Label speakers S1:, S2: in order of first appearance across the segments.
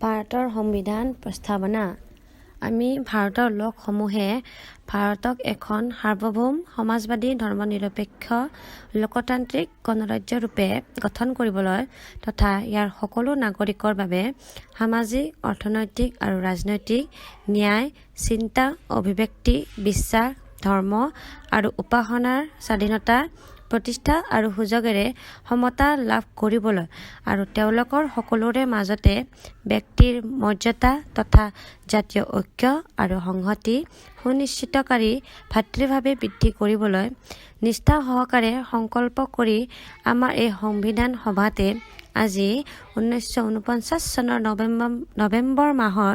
S1: ভাৰতৰ সংবিধান প্ৰস্তাৱনা। আমি ভাৰতৰ লোকসমূহে ভাৰতক এখন সাৰ্বভৌম সমাজবাদী ধৰ্মনিৰপেক্ষ লোকতান্ত্ৰিক গণৰাজ্য ৰূপে গঠন কৰিবলৈ তথা ইয়াৰ সকলো নাগৰিকৰ বাবে সামাজিক, অৰ্থনৈতিক আৰু ৰাজনৈতিক ন্যায়, চিন্তা, অভিব্যক্তি, বিশ্বাস, ধৰ্ম আৰু উপাসনাৰ স্বাধীনতা প্ৰতিষ্ঠা আৰু সুযোগেৰে সমতা লাভ কৰিবলৈ আৰু তেওঁলোকৰ সকলোৰে মাজতে ব্যক্তিৰ মৰ্যাদা তথা জাতীয় ঐক্য আৰু সংহতি সুনিশ্চিতকাৰী ভাতৃভাৱে বৃদ্ধি কৰিবলৈ নিষ্ঠা সহকাৰে সংকল্প কৰি আমাৰ এই সংবিধান সভাতে আজি 1949 চনৰ নৱেম্বৰ মাহৰ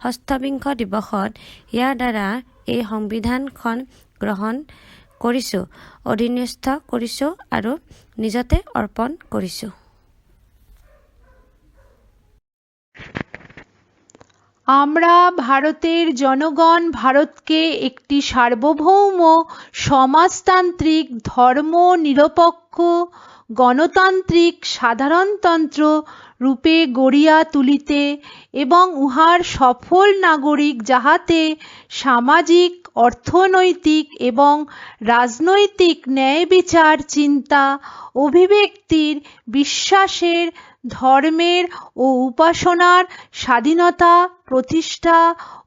S1: ষষ্ঠবিংশ দিৱসত ইয়াৰ দ্বাৰা এই সংবিধানখন গ্ৰহণ কৰিছোঁ, অধীনস্থ কৰিছোঁ আৰু নিজতে অৰ্পণ কৰিছোঁ।
S2: আমরা ভারতের জনগণ ভারতকে একটি সার্বভৌম সমাজতান্ত্রিক ধর্ম নিরপেক্ষ গণতান্ত্রিক সাধারণতন্ত্র রূপে গড়িয়া তুলিতে এবং উহার সফল নাগরিক যাহাতে সামাজিক, অর্থনৈতিক এবং রাজনৈতিক ন্যায় বিচার, চিন্তা, অভিব্যক্তির, বিশ্বাসের, ধর্মের ও উপাসনার স্বাধীনতা প্রতিষ্ঠা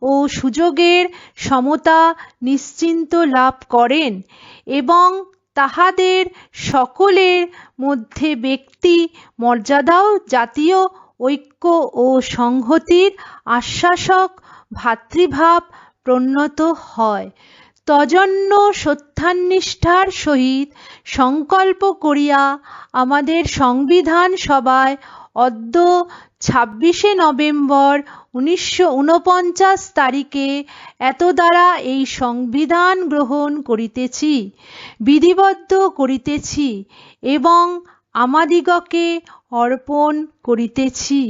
S2: ও সুযোগের সমতা নিশ্চিন্ত লাভ করেন এবং তাহাদের সকলের মধ্যে ব্যক্তি মর্যাদাও জাতীয় ঐক্য ও সংহতির আশ্বাসক ভাতৃভাব প্রণত হয়। তজন্য সত্যানিষ্ঠার সহিত সংকল্প করিয়া আমাদের সংবিধান সভায় অদ্য 26শে নভেম্বর 1949 তারিখে এতদ্বারা এই সংবিধান গ্রহণ করিতেছি, বিধিবদ্ধ করিতেছি এবং আমাদিগকে অর্পণ করিতেছি।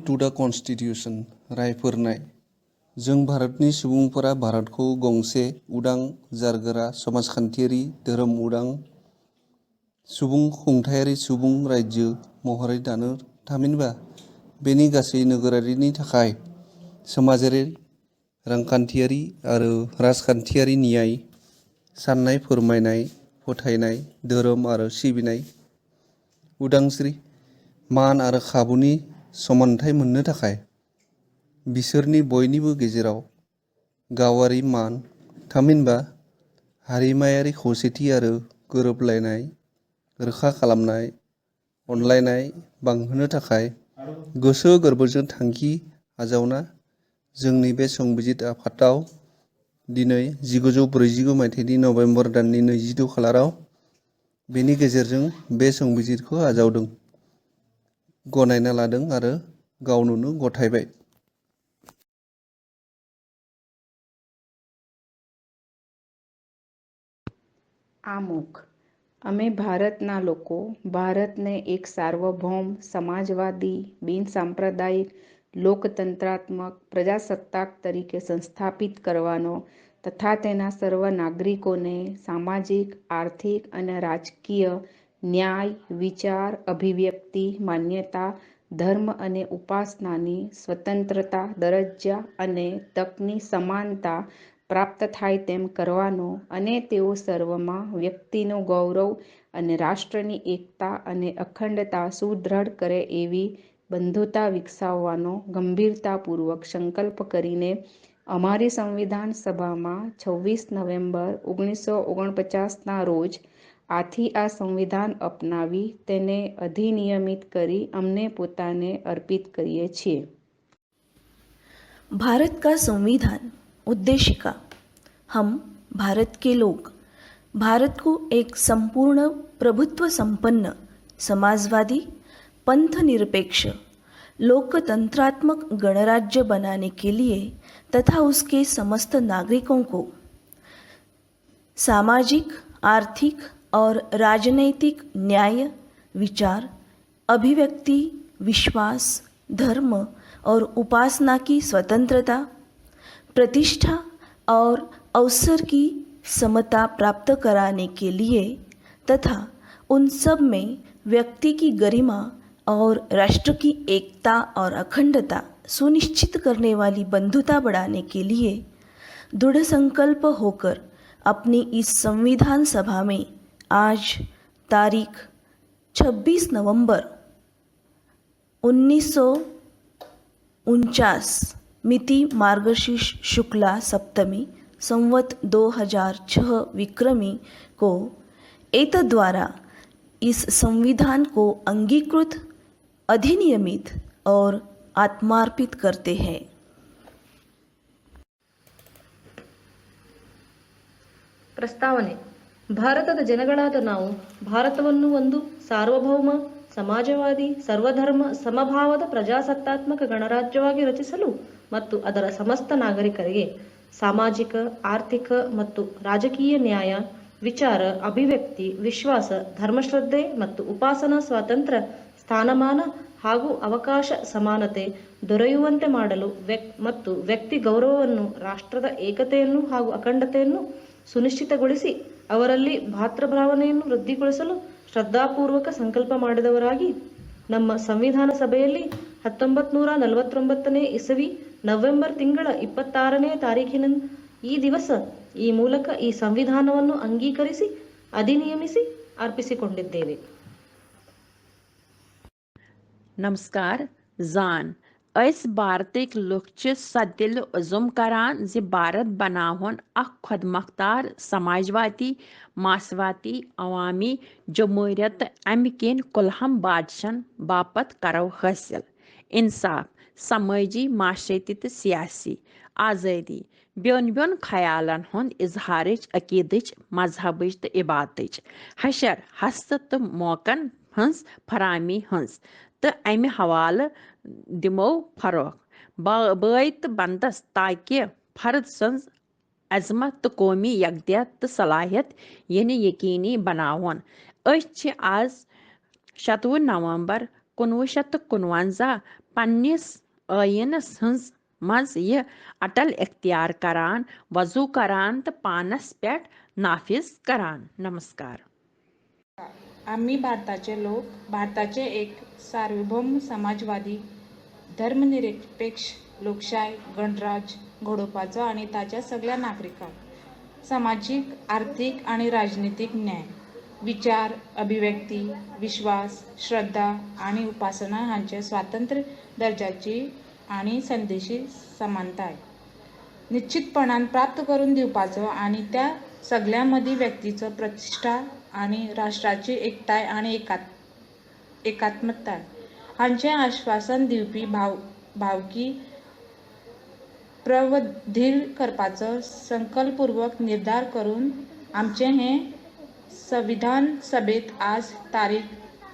S3: टू द कन्स्टिट्यूशन रायफोरनाय। जों भारतनि सुबुंफोरा भारतखौ गंसे उदां, जारगोरा, समाजखान्थियारि, धोरोम उदां, सुबुं खुंथायारि सुबुं रायजो महरै दानो थामहिनबा बेनि गासै नोगोरारिनि थाखाय समाजारि, रांखान्थियारि आरो राजखान्थियारि न्याय, साननाय, फोरमायनाय, फोथायनाय, धोरोम आरो सिबिनाय, उदांस्रि, मान आरो खाबुनि समानथाय मोननो थाखाय बिसोरनि बयनिबो गेजेराव गावारि मान, थामहिनबा हारिमायारि खौसेथि आरो गोरोबलायनाय रोखा खालामनाय, अनलायनाय बांहोनो थाखाय गोसो गोरबोजों थांखि आजावना जोंनि बे संबिजित आफादाव दिनै 1949 मायथाइनि नभेम्बर दाननि 22 खालाराव बेनि गेजेरजों बे संबिजितखौ आजावदों, गनायना लादों आरो गावनो गथायबाय।
S4: આમુખ અમે ભારતના લોકો ભારતને એક સાર્વભૌમ સમાજવાદી બિનસાંપ્રદાયિક લોકતંત્રાત્મક પ્રજાસત્તાક તરીકે સંસ્થાપિત કરવાનો તથા તેના સર્વ નાગરિકોને સામાજિક, આર્થિક અને રાજકીય ન્યાય, વિચાર, અભિવ્યક્તિ, માન્યતા, ધર્મ અને ઉપાસનાની સ્વતંત્રતા, દરજ્જા અને તકની સમાનતા પ્રાપ્ત થાય તેમ કરવાનો અને તેઓ સર્વમાં વ્યક્તિનું ગૌરવ અને રાષ્ટ્રની એકતા અને અખંડતા સુદૃઢ કરે એવી બંધુતા વિકસાવવાનો ગંભીરતાપૂર્વક સંકલ્પ કરીને અમારી સંવિધાન સભામાં 26 નવેમ્બર 1949ના રોજ આથી આ સંવિધાન અપનાવી તેને અધિનિયમિત કરી અમને પોતાને અર્પિત કરીએ છીએ।
S5: भारत का संविधान उद्देशिका। हम भारत के लोग भारत को एक संपूर्ण प्रभुत्व संपन्न समाजवादी पंथ निरपेक्ष लोकतंत्रात्मक गणराज्य बनाने के लिए तथा उसके समस्त नागरिकों को सामाजिक, आर्थिक और राजनैतिक न्याय, विचार, अभिव्यक्ति, विश्वास, धर्म और उपासना की स्वतंत्रता, प्रतिष्ठा और अवसर की समता प्राप्त कराने के लिए तथा उन सब में व्यक्ति की गरिमा और राष्ट्र की एकता और अखंडता सुनिश्चित करने वाली बंधुता बढ़ाने के लिए दृढ़ संकल्प होकर अपनी इस संविधान सभा में आज तारीख 26 नवंबर 1949 मिति मार्गशीर्ष शुक्ला सप्तमी संवत 2006 विक्रमी को एतद्वारा इस संविधान को अंगीकृत, अधिनियमित और आत्मार्पित करते हैं।
S6: ಪ್ರಸ್ತಾವನೆ. ಭಾರತದ ಜನಗಳಾದ ನಾವು ಭಾರತವನ್ನು ಒಂದು ಸಾರ್ವಭೌಮ, ಸಮಾಜವಾದಿ, ಸರ್ವಧರ್ಮ ಸಮಭಾವದ ಪ್ರಜಾಸತ್ತಾತ್ಮಕ ಗಣರಾಜ್ಯವಾಗಿ ರಚಿಸಲು ಮತ್ತು ಅದರ ಸಮಸ್ತ ನಾಗರಿಕರಿಗೆ ಸಾಮಾಜಿಕ, ಆರ್ಥಿಕ ಮತ್ತು ರಾಜಕೀಯ ನ್ಯಾಯ, ವಿಚಾರ, ಅಭಿವ್ಯಕ್ತಿ, ವಿಶ್ವಾಸ, ಧರ್ಮಶ್ರದ್ಧೆ ಮತ್ತು ಉಪಾಸನಾ ಸ್ವಾತಂತ್ರ್ಯ, ಸ್ಥಾನಮಾನ ಹಾಗೂ ಅವಕಾಶ ಸಮಾನತೆ ದೊರೆಯುವಂತೆ ಮಾಡಲು ಮತ್ತು ವ್ಯಕ್ತಿ ಗೌರವವನ್ನು, ರಾಷ್ಟ್ರದ ಏಕತೆಯನ್ನು ಹಾಗೂ ಅಖಂಡತೆಯನ್ನು ಸುನಿಶ್ಚಿತಗೊಳಿಸಿ ಅವರಲ್ಲಿ ಭಾತೃಭಾವನೆಯನ್ನು ವೃದ್ಧಿಗೊಳಿಸಲು ಶ್ರದ್ಧಾಪೂರ್ವಕ ಸಂಕಲ್ಪ ಮಾಡಿದವರಾಗಿ ನಮ್ಮ ಸಂವಿಧಾನ ಸಭೆಯಲ್ಲಿ 1949ನೇ ಇಸವಿ ನವೆಂಬರ್ ತಿಂಗಳ 26ನೇ ತಾರೀಖಿನ ಈ ದಿವಸ ಈ ಮೂಲಕ ಈ ಸಂವಿಧಾನವನ್ನು ಅಂಗೀಕರಿಸಿ ಅಧಿನಿಯಮಿಸಿ ಅರ್ಪಿಸಿಕೊಂಡಿದ್ದೇವೆ.
S7: नमस्कार जान अस भारतिक लुक सदिल उजुम करान जि भारत बनावन अख खुदमुख्तार समाजवादी, मासवादी, अवामी जमहूरियत अमि किन कुलहम बादशन बापत करो हासिल इंसाफ, समाजी, माशरती तो सियासी आज़ादी, ब्योन ब्योन ख्यालन हुंद इजहारिच, अकीदच, मजहबच तो इबादतच हशर हस्त तो मौकन हंस फरामी हंस तो अमि हवाल दिमो फरोख बाय तो बंदस ताकि फर्द सन्ज अजमत तो कौमी यकदियत तो सलाहियत यानी यकीनी बनावन। आज 27 नवंबर 1949 पन्निस आयनस हंस मज यह अटल इख्तियार करान, वजू करान तो पानस पेट नाफिज करान। नमस्कार.
S8: आम्ही भारताचे लोक भारताचे एक सार्वभौम समाजवादी धर्मनिरपेक्ष लोकशाही गणराज्य घडोवपाचो आणि ताच्या सगळ्या नागरिकांक सामाजिक, आर्थिक आणि राजनीतिक न्याय, विचार, अभिव्यक्ती, विश्वास, श्रद्धा आणि उपासना हांचे स्वातंत्र्य दर्जाची आणि संदेशी समानताय निश्चितपणान प्राप्त करून दिवपाचो आणि त्या सगळ्या मदीं व्यक्तीचो प्रतिष्ठा आणि राष्ट्राची एकताय आणि एकात्मताय हांचे आश्वासन दिवपी भावकी प्रवधीर करपाचो संकल्पपूर्वक निर्धार करून आमचे हे संविधान सभेत आज तारीख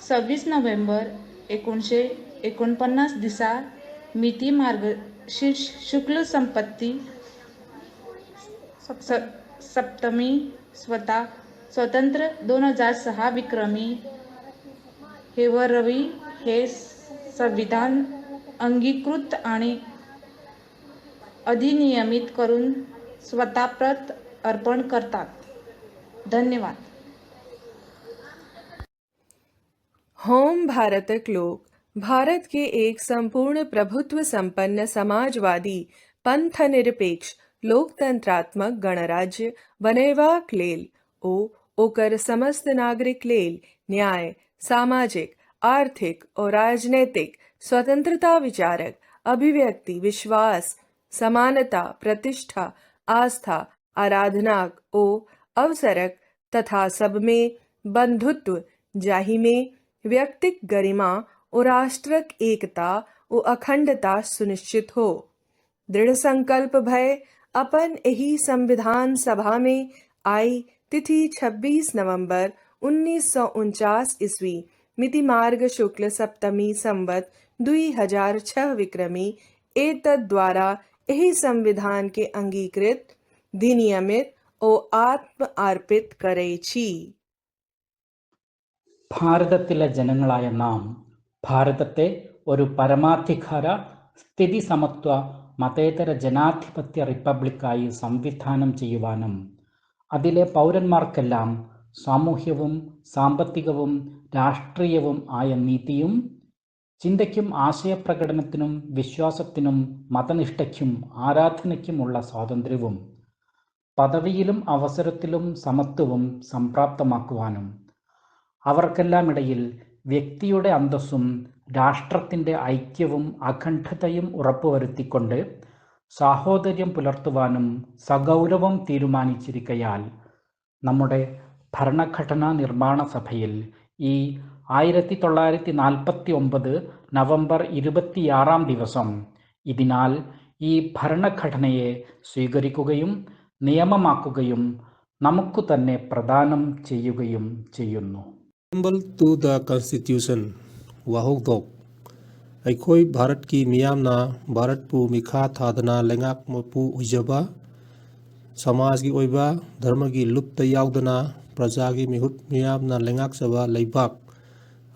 S8: 26 नोव्हेंबर 1949 दिसा मिती मार्गशीर्ष शुक्ल संपत्ती सप्तमी स्वतंत्र 2006 विक्रमी रवी हे संविधान अंगीकृत आणि अधिनियमित करून स्वतःप्रत अर्पण करतात. धन्यवाद.
S9: होम भारतक लोक भारत के एक संपूर्ण प्रभुत्व संपन्न समाजवादी पंथनिरपेक्ष लोकतंत्रात्मक गणराज्य बनेबाक लेल ओ ओकर समस्त नागरिक लेल न्याय, सामाजिक, आर्थिक और राजनैतिक स्वतंत्रता, विचारक अभिव्यक्ति, विश्वास, समानता, प्रतिष्ठा, आस्था, आराधनाक ओ अवसरक तथा सब में बंधुत्व जाहि में व्यक्तिक गरिमा और राष्ट्रक एकता और अखंडता सुनिश्चित हो। दृढ़ संकल्प भय अपन यही संविधान सभा में आई तिथि 26 नवंबर 1949 ईस्वी मिति मार्ग शुक्ल सप्तमी संवत 2006 विक्रमी एतद् द्वारा यही संविधान के अंगीकृत, अधिनियमित और आत्म अर्पित करे छी.
S10: ഭാരതത്തിലെ ജനങ്ങളായ നാം ഭാരതത്തെ ഒരു പരമാധികാര സ്ഥിതി സമത്വ മതേതര ജനാധിപത്യ റിപ്പബ്ലിക്കായി സംവിധാനം ചെയ്യുവാനും അതിലെ പൗരന്മാർക്കെല്ലാം സാമൂഹ്യവും സാമ്പത്തികവും രാഷ്ട്രീയവും ആയ നീതിയും ചിന്തയ്ക്കും ആശയപ്രകടനത്തിനും വിശ്വാസത്തിനും മതനിഷ്ഠയ്ക്കും ആരാധനയ്ക്കുമുള്ള സ്വാതന്ത്ര്യവും പദവിയിലും അവസരത്തിലും സമത്വവും സംപ്രാപ്തമാക്കുവാനും അവർക്കെല്ലാം ഇടയിൽ വ്യക്തിയുടെ അന്തസ്സും രാഷ്ട്രത്തിൻ്റെ ഐക്യവും അഖണ്ഡതയും ഉറപ്പുവരുത്തിക്കൊണ്ട് സാഹോദര്യം പുലർത്തുവാനും സഗൗരവം തീരുമാനിച്ചിരിക്കയാൽ നമ്മുടെ ഭരണഘടനാ നിർമ്മാണ സഭയിൽ ഈ 1949 നവംബർ 26 ദിവസം ഇതിനാൽ ഈ ഭരണഘടനയെ സ്വീകരിക്കുകയും നിയമമാക്കുകയും നമുക്ക് തന്നെ പ്രദാനം ചെയ്യുകയും ചെയ്യുന്നു.
S11: Preamble to the Constitution Wahogdok Aikoi Bharat ki miyamna Bharat pu mikha thadana lengak pu ujaba Samaj ki oiba dharma ki lupta yaudana praja ki mihut miyamna lengak saba leibak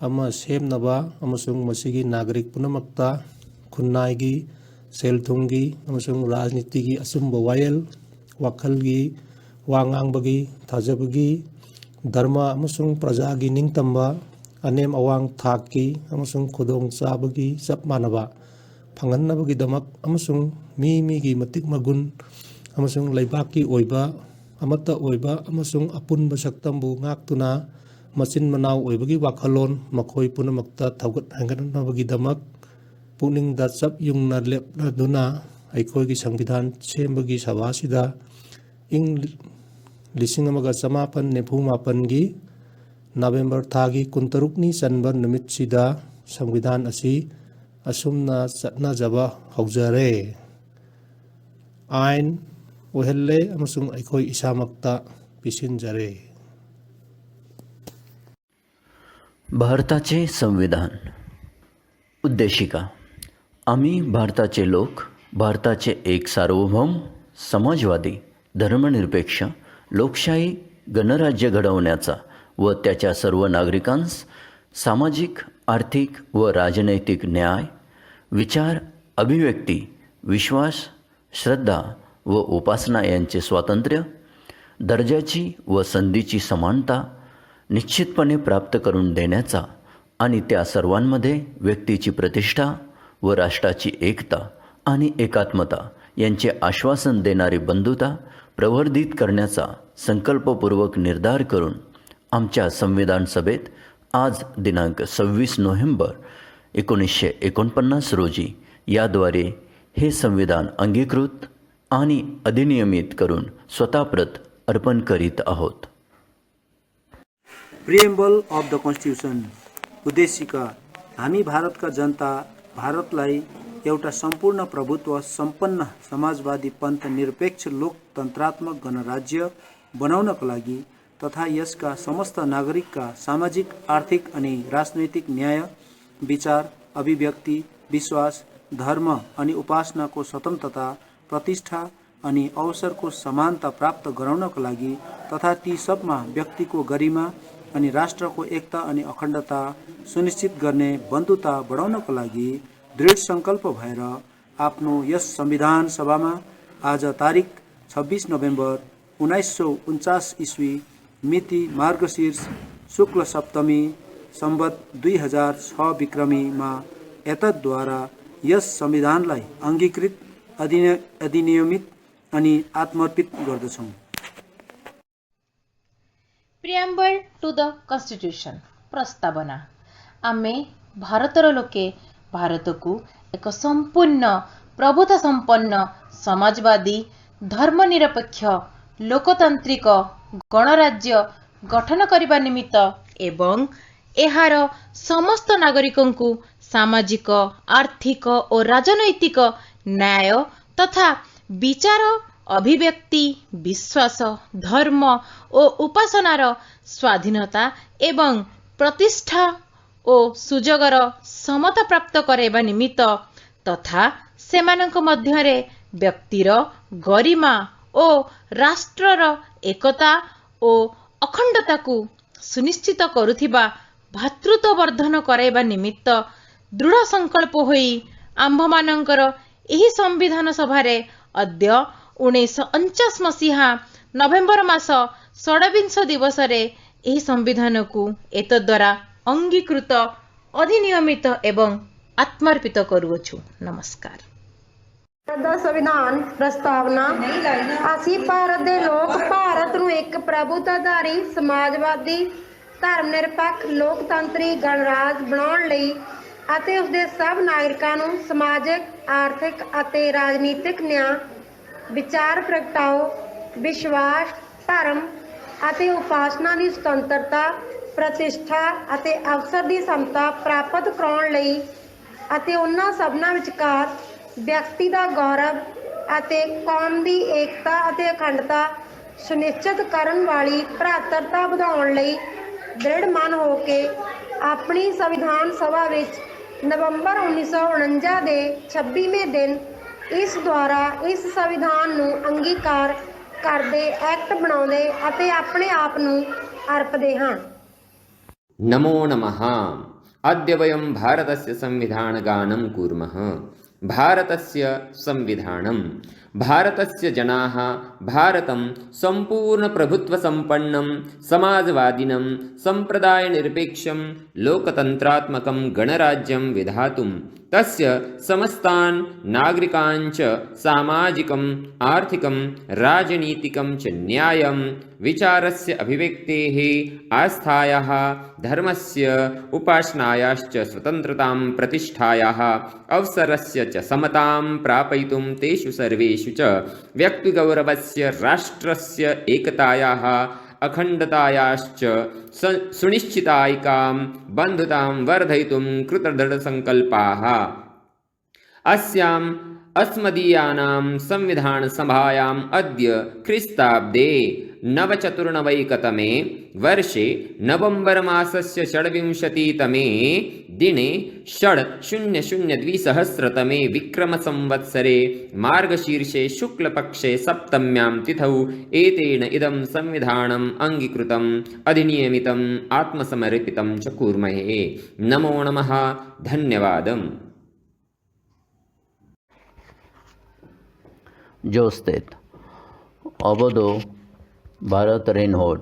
S11: ama semnaba amasung masigi nagarik punamakta khunnai gi selthungi amasung rajniti gi asumba wayel wakhalgi wangangbagi thajabagi dharma amasung prajagi ningtamba anem awang thaki amasung khudong chabagi chap manaba phangannabagi damak amasung mi gi matik magun amasung leibaki oiba amata oiba amasung apunba saktambu ngaktuna machin manau oibagi wakhalon makhoi punamakta thaugat hanganabagi damak puning da chap yungna lepna duna aikoi gi sangvidhan sembagi sabasida ing 1998 gi November thagi 13 ni chanba numit sida sangvidhan asi asumna chatna jaba haujare ain ohelle amasung aikoi isamakta pisinjare.
S12: भारताचे संविधान. उद्देशिका. आम्ही भारताचे लोक भारताचे एक सार्वभौम समाजवादी धर्मनिरपेक्ष लोकशाही गणराज्य घडवण्याचा व त्याच्या सर्व नागरिकांस सामाजिक आर्थिक व राजनैतिक न्याय विचार अभिव्यक्ती विश्वास श्रद्धा व उपासना यांचे स्वातंत्र्य दर्जाची व संधीची समानता निश्चितपणे प्राप्त करून देण्याचा आणि त्या सर्वांमध्ये व्यक्तीची प्रतिष्ठा व राष्ट्राची एकता आणि एकात्मता यांचे आश्वासन देणारी बंधुता प्रवर्धित करण्याचा संकल्पपूर्वक निर्धार करून आमच्या संविधान सभेत आज दिनांक 26 नोव्हेंबर 1949 रोजी याद्वारे हे संविधान अंगीकृत आणि अधिनियमित करून स्वतःप्रत अर्पण करीत आहोत.
S13: Preamble of the constitution. उद्देशिका. हामी भारतका जनता भारतलाई एउटा सम्पूर्ण प्रभुत्व सम्पन्न समाजवादी पन्थ निरपेक्ष लोकतन्त्रात्मक गणराज्य बनाउनका लागि तथा यसका समस्त नागरिकका सामाजिक आर्थिक अनि राजनैतिक न्याय विचार अभिव्यक्ति विश्वास धर्म अनि उपासनाको स्वतन्त्रता प्रतिष्ठा अनि अवसरको समानता प्राप्त गराउनका लागि तथा ती सबमा व्यक्तिको गरिमा अनि राष्ट्रको एकता अनि अखण्डता सुनिश्चित गर्ने बन्धुता बढाउनको लागि दृढ सङ्कल्प भएर आफ्नो यस संविधान सभामा आज तारिक 26 नोभेम्बर 1949 इस्वी मिति मार्गशीर्ष शुक्ल सप्तमी सम्वत 2006 विक्रमीमा एतद्द्वारा यस संविधानलाई अङ्गीकृत अधिनियमित अनि आत्मर्पित गर्दछौँ.
S2: ପ୍ରିଆମ୍ବଲ୍ ଟୁ ଦ କନଷ୍ଟିଟ୍ୟୁସନ୍. ପ୍ରସ୍ତାବନା. ଆମେ ଭାରତର ଲୋକେ ଭାରତକୁ ଏକ ସମ୍ପୂର୍ଣ୍ଣ ପ୍ରଭୁତା ସମ୍ପନ୍ନ ସମାଜବାଦୀ ଧର୍ମନିରପେକ୍ଷ ଲୋକତାନ୍ତ୍ରିକ ଗଣରାଜ୍ୟ ଗଠନ କରିବା ନିମିତ୍ତ ଏବଂ ଏହାର ସମସ୍ତ ନାଗରିକଙ୍କୁ ସାମାଜିକ ଆର୍ଥିକ ଓ ରାଜନୈତିକ ନ୍ୟାୟ ତଥା ବିଚାର ଅଭିବ୍ୟକ୍ତି ବିଶ୍ୱାସ ଧର୍ମ ଓ ଉପାସନାର ସ୍ୱାଧୀନତା ଏବଂ ପ୍ରତିଷ୍ଠା ଓ ସୁଯୋଗର ସମତା ପ୍ରାପ୍ତ କରାଇବା ନିମିତ୍ତ ତଥା ସେମାନଙ୍କ ମଧ୍ୟରେ ବ୍ୟକ୍ତିର ଗରିମା ଓ ରାଷ୍ଟ୍ରର ଏକତା ଓ ଅଖଣ୍ଡତାକୁ ସୁନିଶ୍ଚିତ କରୁଥିବା ଭାତୃତ୍ୱବର୍ଦ୍ଧନ କରାଇବା ନିମିତ୍ତ ଦୃଢ଼ ସଂକଳ୍ପ ହୋଇ ଆମ୍ଭମାନଙ୍କର ଏହି ସମ୍ବିଧାନ ସଭାରେ ଅଦ୍ୟ 1949 ମସିହା ନଭେମ୍ବର ମାସ 26 ଦିବସରେ ଏହି ସମ୍ବିଧାନକୁ ଏତଦ୍ୱାରା ଅଙ୍ଗୀକୃତ ଅଧିନିୟମିତ ଏବଂ आत्मर्पित करूछु। नमस्कार।
S14: ਦਾ ਸੰਵਿਧਾਨ ਪ੍ਰਸਤਾਵਨਾ ਅਸੀਂ ਭਾਰਤ ਦੇ ਲੋਕ ਭਾਰਤ ਨੂੰ ਇੱਕ ਪ੍ਰਭੂਤਾਧਾਰੀ ਸਮਾਜਵਾਦੀ ਧਰਮ ਨਿਰਪੱਖ ਲੋਕਤੰਤਰੀ ਗਣਰਾਜ ਬਣਾਉਣ ਲਈ ਅਤੇ ਉਸ ਦੇ ਸਭ ਨਾਗਰਿਕਾਂ ਨੂੰ ਸਮਾਜਿਕ ਆਰਥਿਕ ਅਤੇ ਰਾਜਨੀਤਿਕ ਨਿਆਂ ਵਿਚਾਰ ਪ੍ਰਗਟਾਓ ਵਿਸ਼ਵਾਸ ਧਰਮ ਅਤੇ ਉਪਾਸਨਾ ਦੀ ਸੁਤੰਤਰਤਾ ਪ੍ਰਤਿਸ਼ਠਾ ਅਤੇ ਅਵਸਰ ਦੀ ਸਮਤਾ ਪ੍ਰਾਪਤ ਕਰਾਉਣ ਲਈ ਅਤੇ ਉਹਨਾਂ ਸਭਨਾਂ ਵਿਚਕਾਰ ਵਿਅਕਤੀ ਦਾ ਗੌਰਵ ਅਤੇ ਕੌਮ ਦੀ ਏਕਤਾ ਅਤੇ ਅਖੰਡਤਾ ਸੁਨਿਸ਼ਚਿਤ ਕਰਨ ਵਾਲੀ ਭਰਾਤਰਤਾ ਵਧਾਉਣ ਲਈ ਦ੍ਰਿੜ ਮਨ ਹੋ ਕੇ ਆਪਣੀ ਸੰਵਿਧਾਨ ਸਭਾ ਵਿੱਚ ਨਵੰਬਰ 1949 ਦੇ 26ਵੇਂ ਦਿਨ ਇਸ ਦੁਆਰਾ ਇਸ ਸੰਵਿਧਾਨ ਨੂੰ ਅੰਗੀਕਾਰ ਕਰਦੇ ਐਕਟ ਬਣਾਉਂਦੇ ਅਤੇ ਆਪਣੇ ਆਪ ਨੂੰ ਅਰਪਦੇ ਹਾਂ।
S15: नमो नमः। अद्य वयं भारतस्य संविधानगानं कुर्मः। भारतस्य संविधानं भारतस्य जनाः भारतं सम्पूर्णप्रभुत्वसम्पन्नं समाजवादिनं सम्प्रदायनिरपेक्षं लोकतन्त्रात्मकं गणराज्यं विधातुं तस्य समस्तान् नागरिकान् च सामाजिकम् आर्थिकं राजनीतिकं च न्यायं विचारस्य अभिव्यक्तेः आस्थायाः धर्मस्य उपासनायाश्च स्वतन्त्रतां प्रतिष्ठायाः अवसरस्य च समतां प्रापयितुं तेषु सर्वेषु च व्यक्तिगौरवस्य राष्ट्रस्य एकतायाः अखण्डतायाश्च सुनिश्चितायिकां बन्धुतां वर्धयितुं कृतदृढसङ्कल्पाः। अस्याम् अस्मदीयानां संविधानसभायाम् अद्य ख्रीस्ताब्दे नवचतुर्नवैकतमे वर्षे नवम्बर मासस्य 26तमे दिने 6002 विक्रमसंवत्सरे मार्गशीर्षे शुक्लपक्षे सप्तम्यां तिथौ एतेन इदं संविधानम् अङ्गीकृतम् अधिनियमितम् आत्मसमर्पितं च कुर्महे। नमो नमः। धन्यवादम्।
S12: जोस्तेत अबदो भारत रेनहोड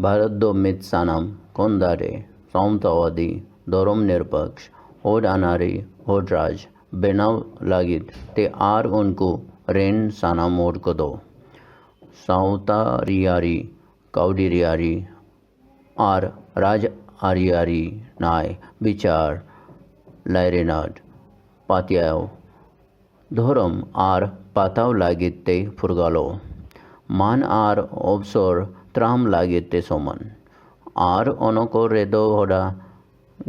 S12: भारत दो मित्सानम कोंदारे समतावादी धर्म निरपक्ष होड अनारी होड राज बेनाव लागित ते आर उनको रेन साना मोड को दो साउता रियारी काउडिरियारी आर राज आरियारी नाय विचार लायरेनाड पात्याव धर्म आर पाताव लागित ते फुरगालो मान आर ऑब्सोर त्राम लागित ते सोमन आर ओनको रेदो होडा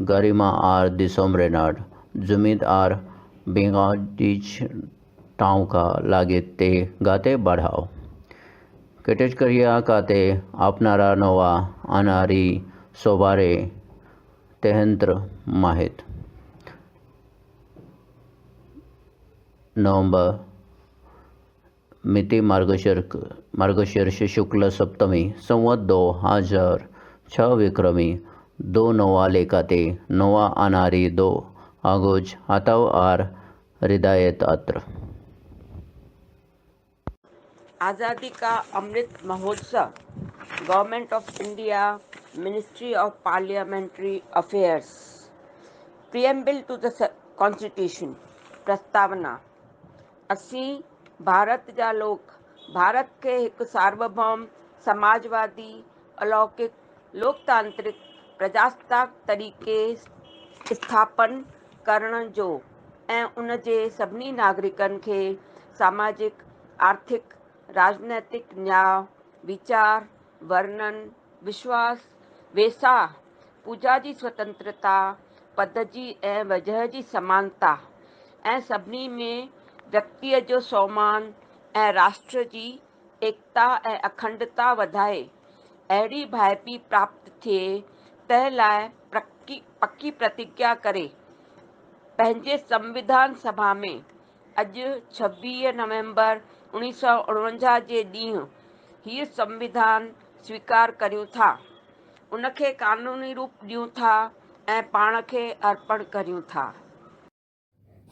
S12: गरिमा आर दिसोम रेनाड जुमिद आर बेंगाडिच टाव का लागित ते गाते बढ़ाओ केटेज करिया काते आपनारा नोवा अनारी सोबारे तेहंत्र माहित नवंबर मिति मार्गशीर्ष शुक्ल सप्तमी संवत 2006 विक्रमी 2 नवा लेखाते नवा अनारी 2 आगोज हाताव आर हृदयत अत्र
S7: आज़ादी का अमृत महोत्सव government of India ministry of parliamentary affairs preamble to the constitution प्रस्तावना असी भारत जा लोग भारत के एक सार्वभौम समाजवादी अलौकिक लोकतांत्रिक प्रजासत्ताक तरीके स्थापन करण जो ऐं उन जे सभिनी नागरिकनि खे सामाजिक आर्थिक राजनैतिक न्याय विचार वर्णन विश्वास वेसा पूजा जी स्वतंत्रता पद जी ऐं वजह जी समानता ऐं सभिनी में व्यक्तिअ जो सम्मान ऐं राष्ट्र जी एकता ऐं अखंडता वधाए अहिड़ी भाइपी प्राप्त थिए तंहिं लाइ पक्की प्रतिज्ञा करे पंहिंजे संविधान सभा में अॼु 26 नवंबर 1949 जे ॾींहुं हीअ संविधान स्वीकार करियूं था उनखे कानूनी रूप ॾियूं था ऐं पाण खे अर्पण करियूं था।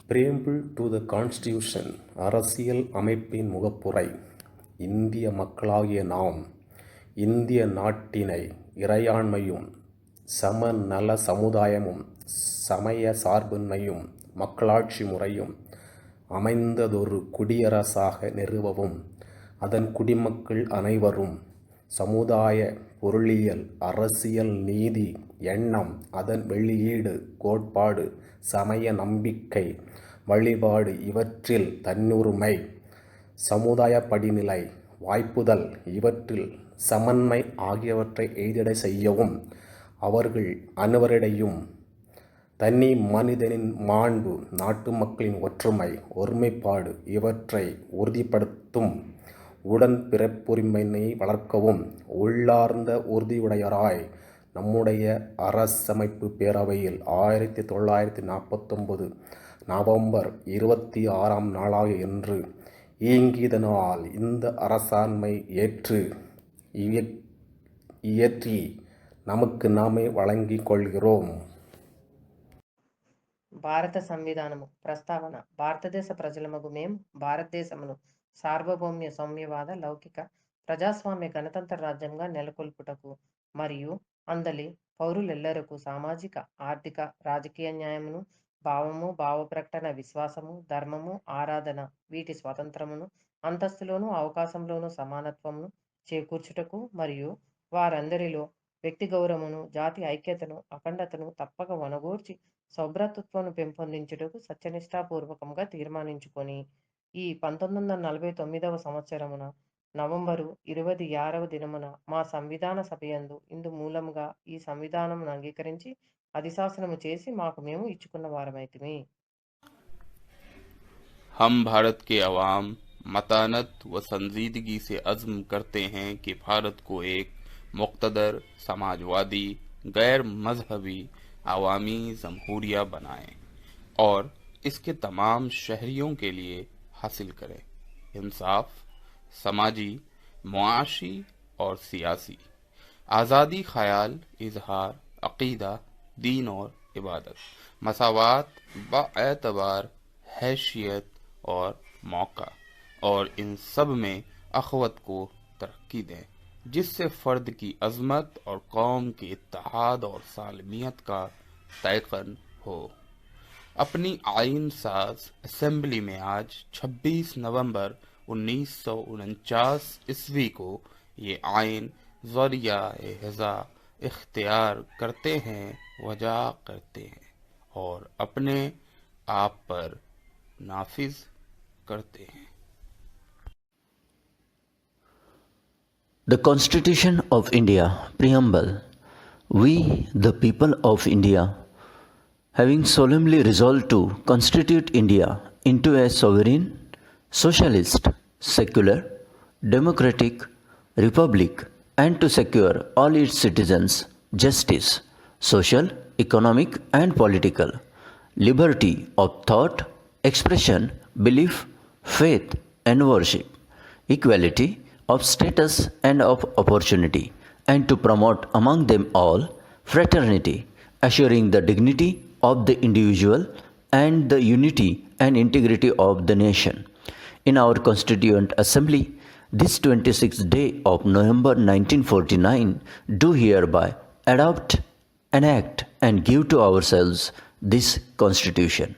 S11: Preamble to the Constitution அரசியல் அமைப்பின் முகப்புரை. இந்திய மக்களாகிய நாம் இந்திய நாட்டினை இறையாண்மையும் சமநல சமுதாயமும் சமய சார்பின்மையும்
S16: மக்களாட்சி முறையும் அமைந்ததொரு குடியரசாக நிறுவவும் அதன் குடிமக்கள் அனைவரும் சமுதாய, பொருளியல், அரசியல், நீதி, எண்ணம், அதன் வெளியீடு, கோட்பாடு, சமய நம்பிக்கை, வழிபாடு இவற்றில் தன்னுரிமை, சமுதாய படிநிலை, வாய்ப்புதல் இவற்றில் சமன்மை ஆகியவற்றை எய்திட செய்யவும் அவர்கள் அனைவரிடையும் தனி மனிதனின் மாண்பு, நாட்டு மக்களின் ஒற்றுமை, ஒருமைப்பாடு இவற்றை உறுதிப்படுத்தும் உடன்பிறப்புரிமையினை வளர்க்கவும் உள்ளார்ந்த உறுதியுடையராய் நம்முடைய அரசமைப்பு பேரவையில் 1949 நவம்பர் 26ஆம் நாளாக என்று இயங்கியதனால் இந்த அரசாண்மை இயற்றி நமக்கு நாமே வழங்கிக் கொள்கிறோம்.
S17: భారత సంవిధానము ప్రస్తావన భారతదేశ ప్రజలమగు మేము భారతదేశమును సార్వభౌమ్య సౌమ్యవాద లౌకిక ప్రజాస్వామ్య గణతంత్ర రాజ్యంగా నెలకొల్పుటకు మరియు అందలి పౌరులెల్లరకు సామాజిక, ఆర్థిక, రాజకీయ న్యాయమును, భావము, భావ ప్రకటన, విశ్వాసము, ధర్మము, ఆరాధన వీటి స్వాతంత్రమును, అంతస్తులోను అవకాశంలోను సమానత్వమును చేకూర్చుటకు మరియు వారందరిలో వ్యక్తి గౌరవమును, జాతి ఐక్యతను, అఖండతను తప్పక వనగూర్చి సౌభ్రాతృత్వమును పెంపొందించుటకు సత్యనిష్టాపూర్వకంగా తీర్మానించుకొని ఈ 1949వ సంవత్సరమున నవంబరు 26వ దినమున మా సంవిధాన సభయందు ఇందు మూలముగా ఈ సంవిధానమును అంగీకరించి అధిశాసనము చేసి మాకు మేము ఇచ్చుకున్న వారమైతిమి.
S18: हम भारत के अवाम मतानत व संजीदगी से अज़्म करते हैं कि भारत को एक मुक़्तदर, समाजवादी, गैर मजहबी, अवामी जमहूरिया बनाएं और इसके तमाम शहरियों के लिए हासिल करें इंसाफ, समाजी, मुआशी और सियासी, आज़ादी ख़याल, इजहार, अक़ीदा, दीन और इबादत, मसावात बाएतबार हैसियत और मौका, और इन सब में अख़वत को तरक्की दें जिससे फ़र्द की अज़मत और कौम के इत्तेहाद और सालमियत का तयक़न हो। अपनी आइन साज असेंबली में आज 26 नवंबर 1949 ईस्वी को ये आइन ज़रिया-ए-हिज़ा इख्तियार करते हैं, वजा करते हैं और अपने आप पर नाफिज करते हैं।
S12: The Constitution of India, Preamble. We, the people of India, having solemnly resolved to constitute India into a sovereign, socialist, secular, democratic republic, and to secure all its citizens justice, social, economic, and political, liberty of thought, expression, belief, faith, and worship, equality of status and of opportunity, and to promote among them all fraternity, assuring the dignity of the individual and the unity and integrity of the nation. In our Constituent Assembly, this 26th day of November 1949, do hereby adopt, enact, and give to ourselves this Constitution.